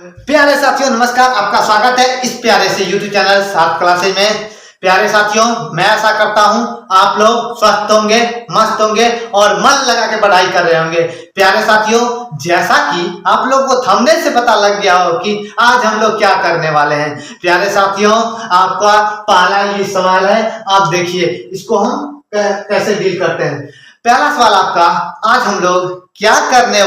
प्यारे साथियों नमस्कार, आपका स्वागत है इस प्यारे से YouTube चैनल 7 क्लासेज में। प्यारे साथियों, मैं आशा करता हूं आप लोग स्वस्थ होंगे, मस्त होंगे और मन लगा के पढ़ाई कर रहे होंगे। प्यारे साथियों, जैसा कि आप लोग को थंबनेल से पता लग गया हो कि आज हम लोग क्या करने वाले हैं। प्यारे साथियों, आपका पहला ये सवाल है, आप देखिए इसको हम कैसे डील करते हैं। पहला सवाल आपका, आज हम लोग क्या करने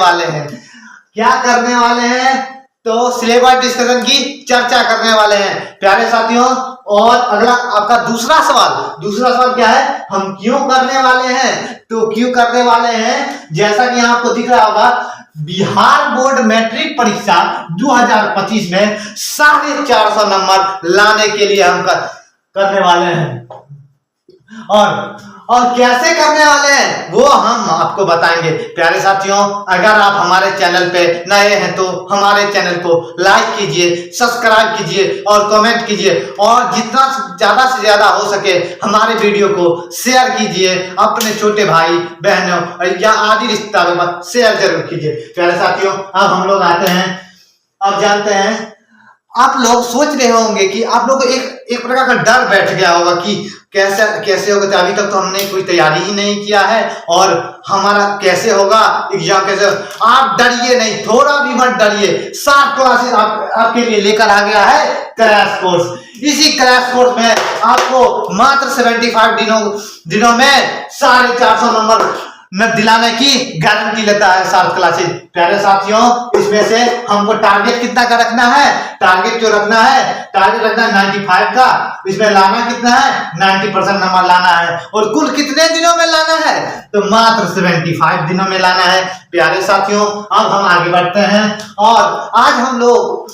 वाले हैं, तो सिलेबस डिस्कशन की चर्चा करने वाले हैं प्यारे साथियों। और अगला आपका दूसरा सवाल क्या है, हम क्यों करने वाले हैं। तो क्यों करने वाले हैं, जैसा कि आपको दिख रहा होगा, बिहार बोर्ड मैट्रिक परीक्षा 2025 में 450 नंबर लाने के लिए हम करने वाले हैं। और कैसे करने वाले हैं वो हम आपको बताएंगे। प्यारे साथियों, अगर आप हमारे चैनल पे नए हैं तो हमारे चैनल को लाइक कीजिए, सब्सक्राइब कीजिए और कमेंट कीजिए, और जितना ज्यादा से ज्यादा हो सके हमारे वीडियो को शेयर कीजिए, अपने छोटे भाई बहनों या आदि रिश्तेदारों में शेयर जरूर कीजिए। प्यारे साथियों, अब हम लोग आते हैं, अब जानते हैं। आप लोग सोच रहे होंगे कि आप लोग को एक प्रकार का डर बैठ गया होगा कि कैसे होगा, तो अभी तक तो हमने कोई तैयारी ही नहीं किया है और हमारा कैसे होगा एग्जाम, कैसे। आप डरिए नहीं, थोड़ा भी मत डरिए। 7 क्लासेस आपके लिए लेकर आ गया है क्रैश कोर्स। इसी क्रैश कोर्स में आपको मात्र 75 दिनों में 450 नंबर दिलाने की गारंटी लेता है 7 क्लासेस। प्यारे साथियों, इसमें से हमको टारगेट कितना का रखना है, टारगेट 95 का। इसमें लाना कितना है, 90% नंबर लाना है। और कुल कितने दिनों में लाना है, तो मात्र 75 दिनों में लाना है। प्यारे साथियों, अब हम आगे बढ़ते हैं और आज हम लोग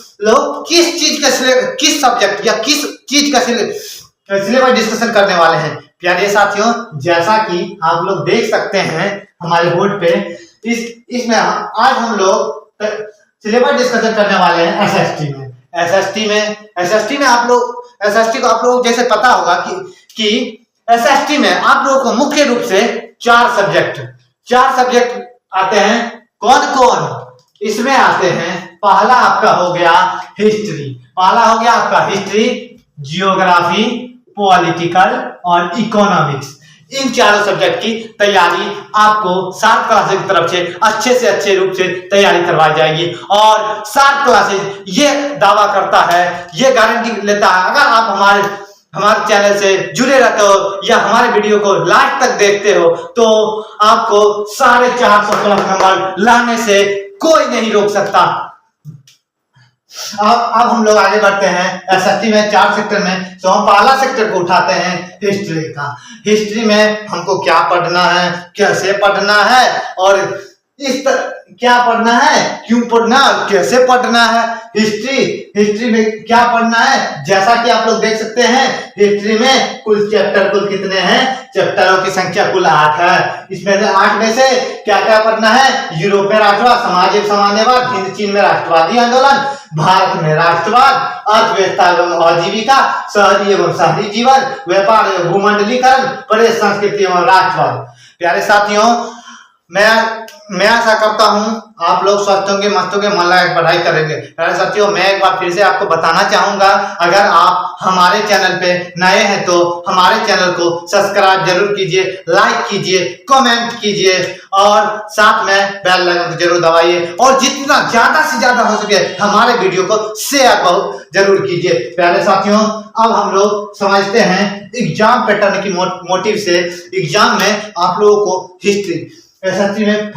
किस सब्जेक्ट या किस चीज का सिलेबस डिस्कशन करने वाले हैं। प्यारे साथियों, जैसा कि आप लोग देख सकते हैं हमारे बोर्ड पे, इसमें आज हम लोग सिलेबस डिस्कशन करने वाले हैं एसएसटी में आप लोग जैसे पता होगा कि एसएसटी में आप लोगों को मुख्य रूप से 4 सब्जेक्ट आते हैं। कौन कौन इसमें आते हैं, पहला आपका हो गया हिस्ट्री, जियोग्राफी, पॉलिटिकल और इकोनॉमिक्स। इन चारों सब्जेक्ट की तैयारी आपको 7 क्लासेस की तरफ से अच्छे रूप से तैयारी करवाई जाएगी। और 7 क्लासेस ये दावा करता है, ये गारंटी लेता है, अगर आप हमारे चैनल से जुड़े रहते हो या हमारे वीडियो को लास्ट तक देखते हो तो आपको 450 नंबर लाने से कोई नहीं रोक सकता। अब हम लोग आगे बढ़ते हैं। एसएसटी में 4 सेक्टर में, तो हम पहला सेक्टर को उठाते हैं हिस्ट्री का। हिस्ट्री में हमको क्या पढ़ना है, कैसे पढ़ना है और क्या पढ़ना है, क्यों पढ़ना, कैसे पढ़ना है। हिस्ट्री में क्या पढ़ना है, जैसा कि आप लोग देख सकते हैं हिस्ट्री में कुल कितने हैं, चैप्टरों की संख्या कुल 8 है। इसमें से 8 में से क्या क्या पढ़ना है, यूरोप में राष्ट्रवाद, सामाजिक साम्यवाद, हिंद चीन में राष्ट्रवादी आंदोलन, भारत में राष्ट्रवाद, अर्थव्यवस्था एवं आजीविका, शहरी एवं शहरी जीवन, व्यापार एवं भूमंडलीकरण, प्रदेश संस्कृति एवं राष्ट्रवाद। प्यारे साथियों, मैं आशा करता हूं आप लोग स्वस्थ होंगे, मस्त होंगे, मन लगा पढ़ाई करेंगे। प्यारे साथियों, मैं एक बार फिर से आपको बताना चाहूंगा, अगर आप हमारे चैनल पे नए हैं तो हमारे चैनल को सब्सक्राइब जरूर कीजिए, लाइक कीजिए, कमेंट कीजिए और साथ में बेल आइकन जरूर दबाइए, और जितना ज्यादा से ज्यादा हो सके हमारे वीडियो को शेयर बहुत जरूर कीजिए। प्यारे साथियों, अब हम लोग समझते हैं एग्जाम पैटर्न की मोटिव से। एग्जाम में आप लोगों को एसएसटी में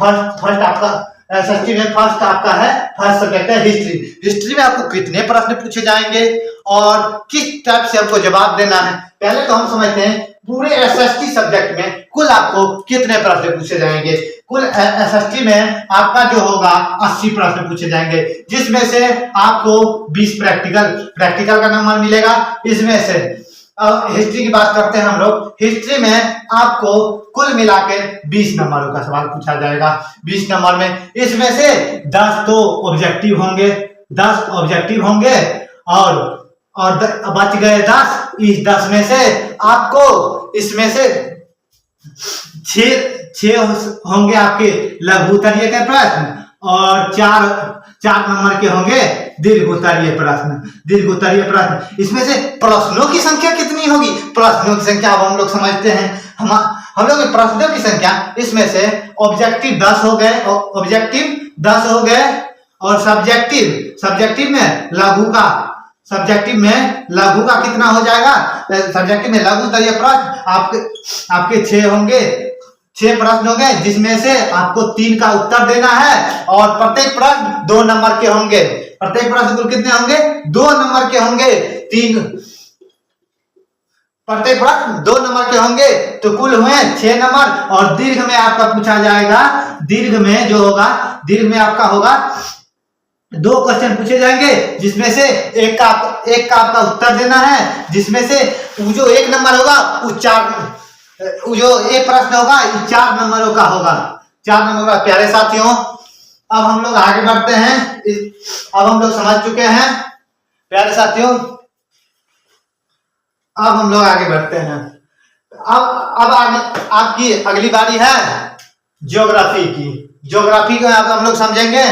फर्स्ट आपका है, फर्स्ट सब्जेक्ट है हिस्ट्री में आपको कितने प्रश्न पूछे जाएंगे और किस टाइप से आपको जवाब देना है। पहले तो हम समझते हैं पूरे एसएसटी सब्जेक्ट में कुल आपको कितने प्रश्न पूछे जाएंगे। कुल एसएसटी में आपका जो होगा 80 प्रश्न पूछे जाएंगे, जिसमें से आपको 20 प्रैक्टिकल का नंबर मिलेगा। इसमें से अब हिस्ट्री की बात करते हैं हम लोग। हिस्ट्री में आपको कुल मिलाकर 20 नंबरों का सवाल पूछा जाएगा। 20 नंबर में इसमें से 10 तो ऑब्जेक्टिव होंगे और बच गए 10। इस 10 में से आपको इसमें से 6 होंगे आपके लघु उत्तरीय के प्रश्न और चार चार नंबर के होंगे दीर्घ उत्तरीय प्रश्न। दीर्घ उत्तरीय प्रश्न, इसमें से प्रश्नों की संख्या कितनी होगी? प्रश्नों की संख्या अब हम लोग समझते हैं। हम लोग प्रश्नों की संख्या, इसमें से ऑब्जेक्टिव 10 हो गए, ऑब्जेक्टिव 10 हो गए, और सब्जेक्टिव में लघु का कितना हो जाएगा? सब्जेक्टिव में लघु उत्तरीय प्रश्न आपके 6 होंगे, 6 प्रश्न होंगे, जिसमें से आपको 3 का उत्तर देना है, और प्रत्येक प्रश्न 2 नंबर के होंगे। प्रत्येक प्रश्न कुल कितने होंगे? 2 नंबर के होंगे। प्रत्येक प्रश्न 2 नंबर के होंगे, तो कुल हुए 6 नंबर। और दीर्घ में आपका पूछा जाएगा, दीर्घ में आपका होगा 2 क्वेश्चन पूछे जाएंगे, जिसमें से एक का आपका उत्तर देना है, जिसमें से जो 1 नंबर होगा जो एक प्रश्न होगा 4 नंबरों का होगा, 4 नंबर का। प्यारे साथियों, अब हम लोग आगे बढ़ते हैं। अब हम लोग समझ चुके हैं प्यारे साथियों, अब हम लोग आगे बढ़ते हैं। अब आपकी अगली बारी है ज्योग्राफी की। ज्योग्राफी को अब हम लोग समझेंगे,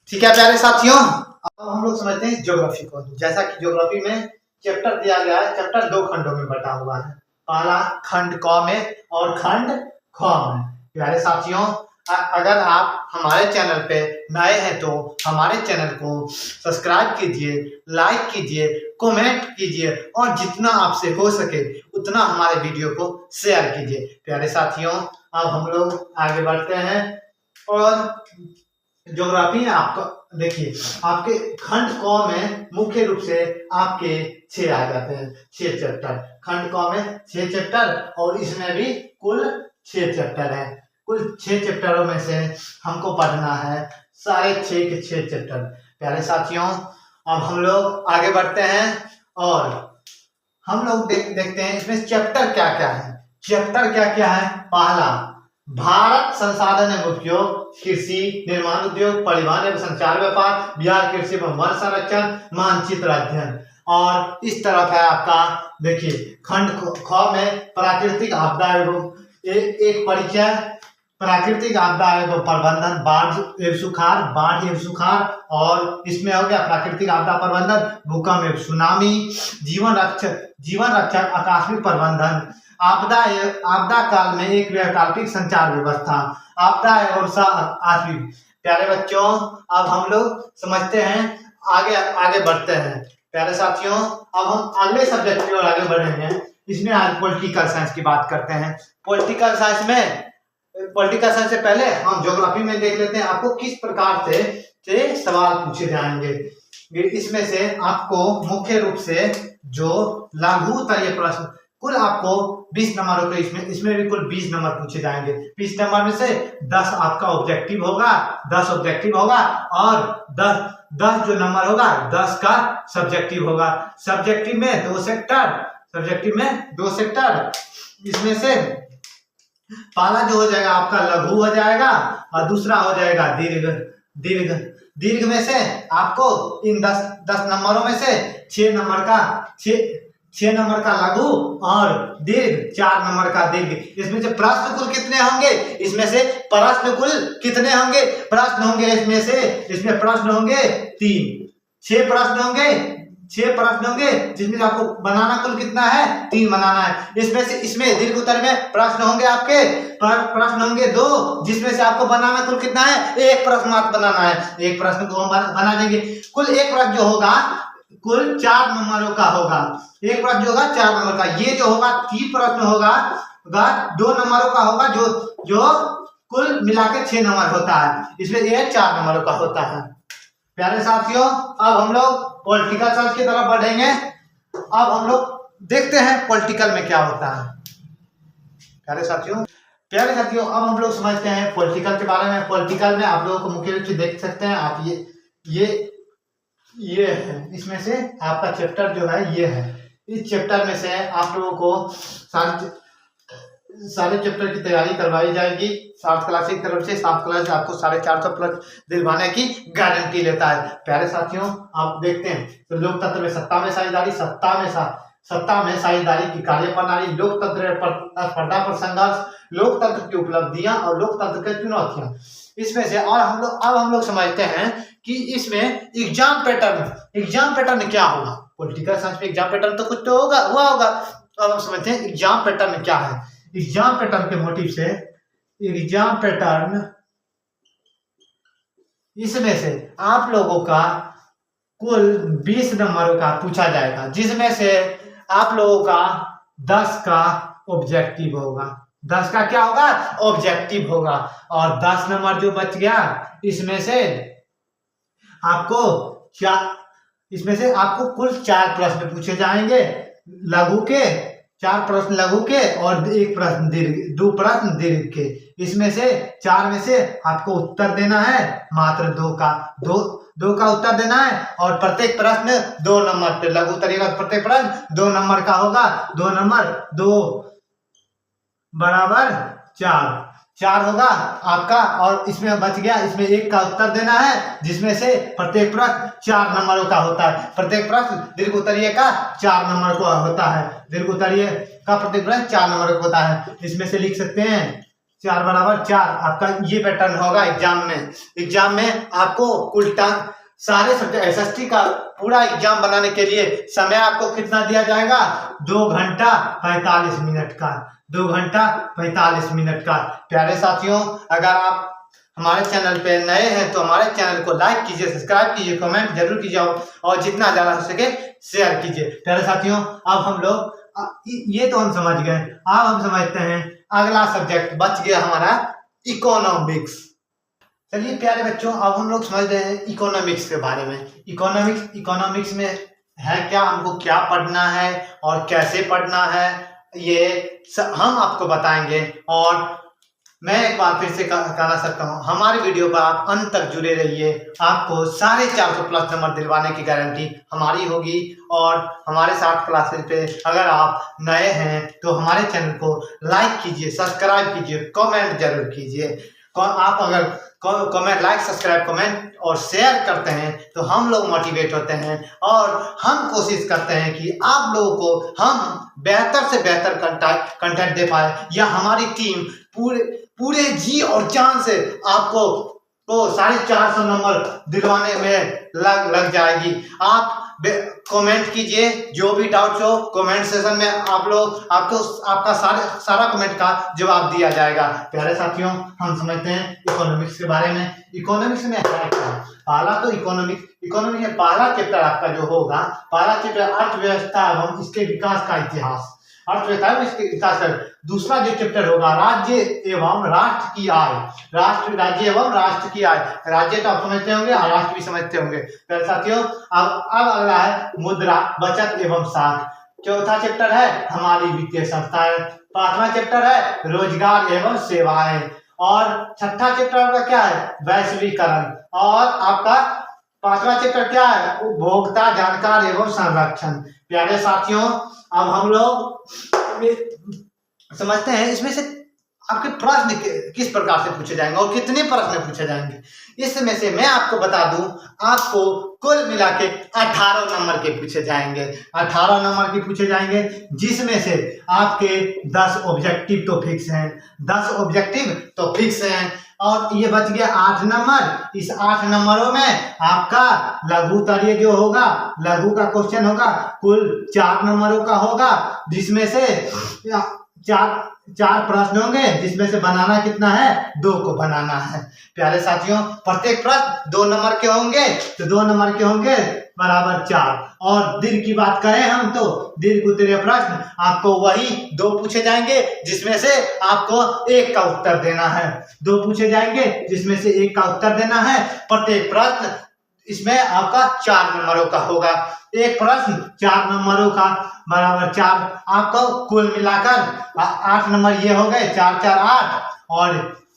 ठीक है प्यारे साथियों। अब हम लोग समझते हैं ज्योग्राफी को। जैसा कि ज्योग्राफी में चैप्टर दिया गया है, चैप्टर 2 खंडों में बटा हुआ है। पहला खंड क में और खंड ख में। प्यारे साथियों, अगर आप हमारे चैनल पे नए हैं तो हमारे चैनल को सब्सक्राइब कीजिए, लाइक कीजिए, कमेंट कीजिए, और जितना आपसे हो सके उतना हमारे वीडियो को शेयर कीजिए। प्यारे साथियों, अब हम लोग आगे बढ़ते हैं। और ज्योग्राफी आपका देखिए, आपके खंड क में मुख्य रूप से आपके 6 आ जाते हैं, 6 चैप्टर। खंड क में 6 चैप्टर, और इसमें भी कुल 6 चैप्टर है। कुल 6 चैप्टरों में से हमको पढ़ना है सारे 6 के 6 चैप्टर। प्यारे साथियों, अब हम लोग आगे बढ़ते हैं और हम लोग देखते हैं इसमें चैप्टर क्या क्या है। चैप्टर क्या क्या है? पहला, भारत संसाधन एवं उपयोग, कृषि, निर्माण उद्योग, परिवहन एवं संचार व्यापार, बिहार कृषि एवं वन संरक्षण, मानचित्र अध्ययन। और इस तरफ है आपका, देखिए खंड ख में प्राकृतिक आपदा एवं एक परिचय, प्राकृतिक आपदा एवं प्रबंधन, बाढ़ एवं सुखाड़, और इसमें हो गया प्राकृतिक आपदा प्रबंधन, भूकंप एवं सुनामी, जीवन रक्षक आकस्मिक प्रबंधन, आपदा काल में एक वैकल्पिक संचार व्यवस्था, आपदा और आश्विक। प्यारे बच्चों, अब हम लोग समझते हैं, आगे बढ़ते हैं। प्यारे साथियों, अब हम अगले सब्जेक्ट की ओर आगे बढ़ेंगे। इसमें आज पॉलिटिकल साइंस की बात करते हैं। पॉलिटिकल साइंस से पहले हम ज्योग्राफी में देख लेते हैं आपको किस प्रकार से सवाल पूछे जाएंगे। इसमें से आपको मुख्य रूप से जो लघु उत्तरीय प्रश्न, कुल आपको 20 नंबरों के इसमें भी कुल 20 नंबर पूछे जाएंगे। 20 नंबर में से 10 आपका ऑब्जेक्टिव होगा, 10 ऑब्जेक्टिव होगा, और 10 जो नंबर होगा 10 का सब्जेक्टिव होगा। सब्जेक्टिव में 2 सेक्टर, इसमें से पहला जो हो जाएगा आपका लघु हो जाएगा, और दूसरा हो जाएगा दीर्घ में से आपको इन 10 नंबरों में से 6 नंबर का लघु और दीर्घ, 4 नंबर का दीर्घ। इसमें से प्रश्न कुल कितने होंगे? इसमें से प्रश्न कुल कितने होंगे? प्रश्न होंगे इसमें प्रश्न होंगे 3, 6 प्रश्न होंगे, जिसमें से आपको बनाना कुल कितना है? 3 बनाना है। इसमें दीर्घ उत्तर में प्रश्न होंगे आपके, प्रश्न होंगे 2, जिसमें से आपको बनाना कुल कितना है? 1 प्रश्न मात्र बनाना है। 1 प्रश्न को हम बना देंगे। कुल 1 प्रश्न जो होगा कुल 4 नंबरों का होगा। 1 प्रश्न जो होगा 4 नंबर का। ये जो होगा 3 प्रश्न होगा 2 नंबरों का होगा, जो कुल मिला के 6 नंबर होता है। इसमें ये 4 नंबरों का होता है। प्यारे साथियों, अब हम लोग पॉलिटिकल साइंस की तरफ बढ़ेंगे। अब हम लोग देखते हैं पॉलिटिकल में क्या होता है। प्यारे साथियों, अब हम लोग समझते हैं पॉलिटिकल के बारे में। पॉलिटिकल में आप लोगों को मुख्य रूप से देख सकते हैं आप, ये है। इसमें से आपका चैप्टर जो है ये है। इस चैप्टर में से आप लोगों को सारे चैप्टर की तैयारी करवाई जाएगी। 7 क्लास की तरफ से 7 क्लास आपको 450 प्लस दिलवाने की गारंटी लेता है। प्यारे साथियों, आप देखते हैं तो लोकतंत्र में सत्ता में साझेदारी, सत्ता में साझेदारी की कार्यप्रणाली, लोकतंत्र पर स्पर्धा पर संघर्ष, लोकतंत्र की उपलब्धियां और लोकतंत्र की चुनौतियां। इसमें से और हम लोग समझते हैं कि इसमें एग्जाम पैटर्न क्या होगा। पॉलिटिकल साइंस में एग्जाम पैटर्न तो कुछ तो हुआ होगा। अब हम समझते हैं एग्जाम पैटर्न क्या है। एग्जाम पैटर्न के मोटिव से एग्जाम पैटर्न, इसमें से आप लोगों का कुल 20 नंबरों का पूछा जाएगा, जिसमें से आप लोगों का 10 का ऑब्जेक्टिव होगा। 10 का क्या होगा? ऑब्जेक्टिव होगा। और 10 नंबर जो बच गया, इसमें से आपको कुल 4 प्रश्न पूछे जाएंगे लघु के, 4 प्रश्न लघु के और 1 प्रश्न दीर्घ, 2 प्रश्न दीर्घ के। इसमें से 4 में से आपको उत्तर देना है मात्र 2 का उत्तर देना है। और प्रत्येक प्रश्न 2 नंबर पे, लघु तरीका प्रत्येक प्रश्न 2 नंबर का होगा। 2 नंबर 2 बराबर 4 होगा आपका। और इसमें बच गया, इसमें 1 का उत्तर देना है, जिसमें से प्रत्येक प्रश्न 4 नंबरों का होता है। प्रत्येक प्रश्न दीर्घ उत्तरीय का 4 नंबर का होता है। दीर्घ उत्तरीय का प्रत्येक प्रश्न 4 नंबर का होता है। इसमें से लिख सकते हैं 4 बराबर 4। आपका ये पैटर्न होगा एग्जाम में आपको कुल सारे सब्जेक्ट एसएसटी का पूरा एग्जाम बनाने के लिए समय आपको कितना दिया जाएगा? 2 घंटा 45 मिनट का। 2 घंटा 45 मिनट का। प्यारे साथियों, अगर आप हमारे चैनल पे नए हैं तो हमारे चैनल को लाइक कीजिए, सब्सक्राइब कीजिए, कमेंट जरूर कीजिए और जितना ज्यादा हो सके शेयर कीजिए। प्यारे साथियों, अब हम लोग ये तो हम समझ गए। अब हम समझते हैं अगला सब्जेक्ट बच गया हमारा इकोनॉमिक्स। चलिए प्यारे बच्चों, अब हम लोग समझ रहे हैं इकोनॉमिक्स के बारे में। इकोनॉमिक्स में है क्या, हमको क्या पढ़ना है और कैसे पढ़ना है, ये हम आपको बताएंगे। और मैं एक बार फिर से कहना सकता हूँ, हमारे वीडियो पर आप अंत तक जुड़े रहिए। आपको 450 प्लस नंबर दिलवाने की गारंटी हमारी होगी। और हमारे साथ क्लासेस पे अगर आप नए हैं तो हमारे चैनल को लाइक कीजिए, सब्सक्राइब कीजिए, कमेंट जरूर कीजिए। आप अगर कमेंट, लाइक, सब्सक्राइब, कमेंट और शेयर करते हैं तो हम लोग मोटिवेट होते हैं और हम कोशिश करते हैं कि आप लोगों को हम बेहतर से बेहतर कंटेंट दे पाए, या हमारी टीम पूरे जी और जान से आपको तो 450 नंबर दिलवाने में लग जाएगी। आप कमेंट कीजिए, जो भी डाउट हो कमेंट सेशन में आपका सारा कमेंट का जवाब दिया जाएगा। प्यारे साथियों, हम समझते हैं इकोनॉमिक्स के बारे में। इकोनॉमिक्स में क्या है? पहला तो इकोनॉमिक्स में पहला चैप्टर आपका जो होगा, पहला चैप्टर अर्थव्यवस्था एवं इसके विकास का इतिहास। अर्थव्यवस्था में इसके विकास कर। दूसरा जो चैप्टर होगा राज्य एवं राष्ट्र की आय। राज्य एवं राष्ट्र की आय। राज्य तो आप समझते होंगे और राष्ट्र भी समझते होंगे। प्यारे साथियों, अब अगला है मुद्रा, बचत एवं साख। चौथा चैप्टर है हमारी वित्तीय संस्थाएं। पांचवा चैप्टर है रोजगार एवं सेवाएं। और छठा चैप्टर का क्या है? वैश्वीकरण। और आपका पांचवा चैप्टर क्या है? उपभोक्ता जानकार एवं संरक्षण। प्यारे साथियों, अब हम लोग समझते हैं इसमें से आपके प्रश्न किस प्रकार से पूछे जाएंगे और कितने प्रश्न पूछे जाएंगे। इसमें से मैं आपको बता दूं, आपको कुल मिला के 18 नंबर के पूछे जाएंगे। 18 नंबर के पूछे जाएंगे, जिसमें से आपके 10 ऑब्जेक्टिव तो फिक्स हैं। 10 ऑब्जेक्टिव तो फिक्स हैं। और ये बच गया 8 नंबर। इस 8 नंबरों में आपका लघु तरीय जो होगा, लघु का क्वेश्चन होगा, कुल 4 नंबरों का होगा, जिसमें से चार प्रश्न होंगे, जिसमें से बनाना कितना है? 2 को बनाना है। प्यारे साथियों, प्रत्येक प्रश्न 2 नंबर के होंगे, तो 2 नंबर के होंगे बराबर 4। और दीर्घ की बात करें हम तो दीर्घ उत्तरीय प्रश्न आपको वही 2 पूछे जाएंगे, जिसमें से आपको 1 का उत्तर देना है। 2 पूछे जाएंगे, जिसमें से 1 का उत्तर देना है। प्रत्येक प्रश्न इसमें आपका 4 नंबरों का होगा। एक प्रश्न 4 नंबरों का बराबर 4। आपको कुल मिलाकर 8 नंबर ये हो गए, 4 4 8 और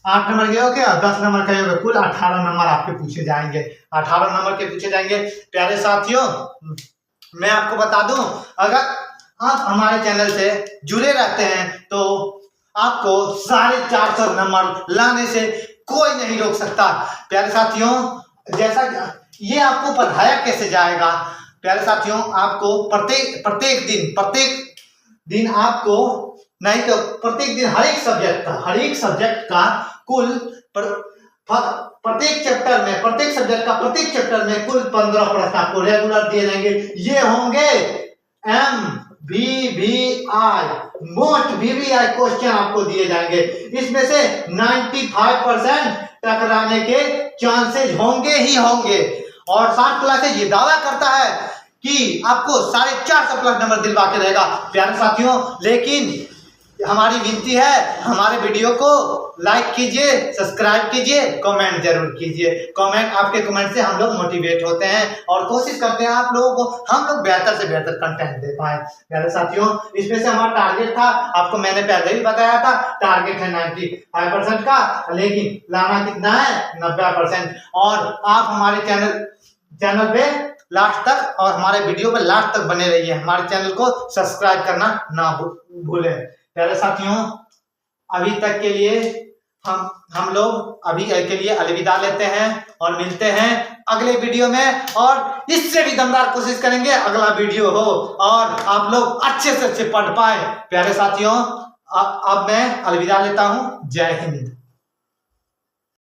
8 नंबर के हो गए और 10 नंबर का हो गया। कुल 18 नंबर आपके पूछे जाएंगे। 18 नंबर के पूछे जाएंगे। प्यारे साथियों, मैं आपको बता दूं, अगर आप हमारे चैनल से जुड़े रहते हैं तो आपको 450 नंबर लाने से कोई नहीं रोक सकता। प्यारे साथियों, जैसा ये आपको पढ़ाया कैसे जाएगा? प्यारे साथियों, आपको प्रत्येक दिन आपको नहीं तो प्रत्येक दिन हर एक सब्जेक्ट का कुल प्रत्येक चैप्टर में, प्रत्येक सब्जेक्ट का प्रत्येक चैप्टर में कुल 15 प्रश्न आपको रेगुलर दिए जाएंगे। ये होंगे MVVI, मोस्ट VVI क्वेश्चन आपको दिए जाएंगे। इसमें से 95% टकराने के चांसेस होंगे ही होंगे। और 60 क्लासेज ये दावा करता है कि आपको 450 प्लस नंबर दिलवा के रहेगा प्यारे साथियों। लेकिन हमारी विनती है, हमारे वीडियो को लाइक कीजिए, सब्सक्राइब कीजिए, कमेंट जरूर कीजिए। आपके कमेंट से हम लोग मोटिवेट होते हैं और कोशिश करते हैं आप लोगों को हम लोग बेहतर से बेहतर कंटेंट दे पाए प्यारे साथियों। इसमें से हमारा टारगेट था, आपको मैंने पहले भी बताया था, टारगेट है 95% का, लेकिन लाना कितना है 90%। और आप हमारे चैनल पे लास्ट तक और हमारे वीडियो पे लास्ट तक बने रहिए। हमारे चैनल को सब्सक्राइब करना ना भूलें प्यारे साथियों। अभी तक के लिए हम लोग अभी के लिए अलविदा लेते हैं और मिलते हैं अगले वीडियो में। और इससे भी दमदार कोशिश करेंगे अगला वीडियो हो और आप लोग अच्छे से अच्छे पढ़ पाए प्यारे साथियों। अब मैं अलविदा लेता हूं। जय हिंद।